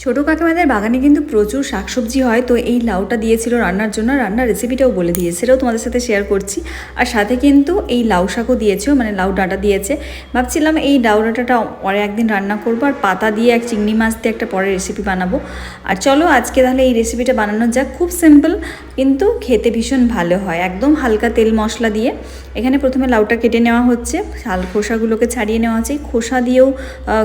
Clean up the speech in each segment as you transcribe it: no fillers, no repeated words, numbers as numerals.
ছোটো কাকিমাদের বাগানে কিন্তু প্রচুর শাকসবজি হয়, তো এই লাউটা দিয়েছিল রান্নার জন্য। রান্নার রেসিপিটাও বলে দিয়েছে, সেটাও তোমাদের সাথে শেয়ার করছি। আর সাথে কিন্তু এই লাউ শাকও দিয়েছে, মানে লাউ ডাঁটা দিয়েছে। ভাবছিলাম এই লাউ ডাঁটাটা পরে একদিন রান্না করবো, আর পাতা দিয়ে এক চিংড়ি মাছ দিয়ে একটা পরে রেসিপি বানাবো। আর চলো আজকে তাহলে এই রেসিপিটা বানানো যাক। খুব সিম্পল কিন্তু খেতে ভীষণ ভালো হয়, একদম হালকা তেল মশলা দিয়ে। এখানে প্রথমে লাউটা কেটে নেওয়া হচ্ছে, শাল খোসাগুলোকে ছাড়িয়ে নেওয়া হচ্ছে। খোসা দিয়েও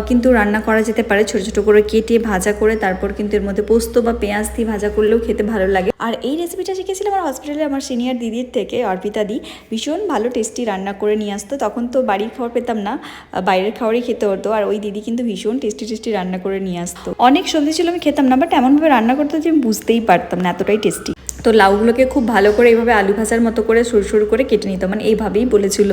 কিন্তু রান্না করা যেতে পারে, ছোটো ছোটো করে কেটে ভাজা করে তারপর কিন্তু এর মধ্যে পোস্ত বা পেঁয়াজ দিয়ে ভাজা করলেও খেতে ভালো লাগে। আর এই রেসিপিটা শিখেছিলাম আমার হসপিটালে আমার সিনিয়র দিদির থেকে, অর্পিতা দি। ভীষণ ভালো টেস্টি রান্না করে নিয়ে আসতো। তখন তো বাড়ির খাবার পেতাম না, বাইরের খাবারই খেতে হতো। আর ওই দিদি কিন্তু ভীষণ টেস্টি রান্না করে নিয়ে আসতো। অনেক সবজি ছিল আমি খেতাম না, বাট এমনভাবে রান্না করতে যে আমি বুঝতেই পারতাম না, এতটাই টেস্টি। তো লাউগুলোকে খুব ভালো করে এইভাবে আলু ভাজার মতো করে সরু সরু করে কেটে নিতে, মানে এইভাবেই বলেছিল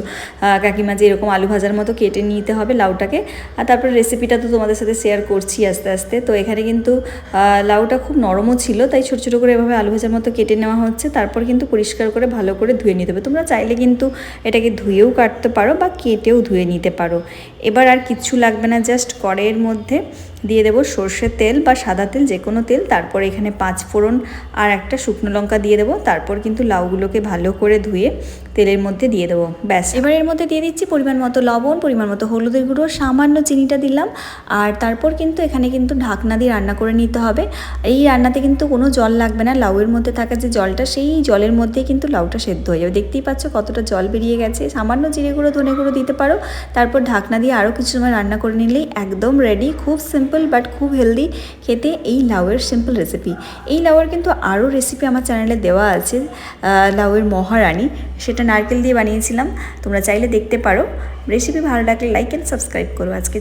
কাকিমা যে এরকম আলু ভাজার মতো কেটে নিতে হবে লাউটাকে। আর তারপর রেসিপিটা তো তোমাদের সাথে শেয়ার করছি আস্তে আস্তে। তো এখানে কিন্তু লাউটা খুব নরমও ছিল, তাই ছোটো ছোটো করে এভাবে আলু ভাজার মতো কেটে নেওয়া হচ্ছে। তারপর কিন্তু পরিষ্কার করে ভালো করে ধুয়ে নিতে হবে। তোমরা চাইলে কিন্তু এটাকে ধুয়েও কাটতে পারো বা কেটেও ধুয়ে নিতে পারো। এবার আর কিচ্ছু লাগবে না, জাস্ট কড়াইয়ের মধ্যে দিয়ে দেবো সর্ষের তেল বা সাদা তেল, যে কোনো তেল। তারপর এখানে 5 ফোড়ন আর একটা শুকনো লঙ্কা দিয়ে দেবো। তারপর কিন্তু লাউগুলোকে ভালো করে ধুয়ে তেলের মধ্যে দিয়ে দেবো, ব্যাস। এবার এর মধ্যে দিয়ে দিচ্ছি পরিমাণ মতো লবণ, পরিমাণ মতো হলুদের গুঁড়ো, সামান্য চিনিটা দিলাম। আর তারপর কিন্তু এখানে কিন্তু ঢাকনা দিয়ে রান্না করে নিতে হবে। এই রান্নাতে কিন্তু কোনো জল লাগবে না, লাউয়ের মধ্যে থাকা যে জলটা, সেই জলের মধ্যেই কিন্তু লাউটা সেদ্ধ হয়ে যাবে। দেখতেই পাচ্ছ কতটা জল বেরিয়ে গেছে। সামান্য জিরে গুঁড়ো, ধনে গুঁড়ো দিতে পারো। তারপর ঢাকনা দিয়ে আরও কিছু সময় রান্না করে নিলেই একদম রেডি। খুব সিম্পল বাট খুব হেলদি খেতে এই লাউয়ের সিম্পল রেসিপি। এই লাউয়ের কিন্তু আরও রেসিপি আমার চ্যানেলে দেওয়া আছে, লাউয়ের মহারানী, সেটা নারকেল দিয়ে বানিয়েছিলাম, তোমরা চাইলে দেখতে পারো। রেসিপি ভালো লাগলে লাইক অ্যান্ড সাবস্ক্রাইব করো। আজকে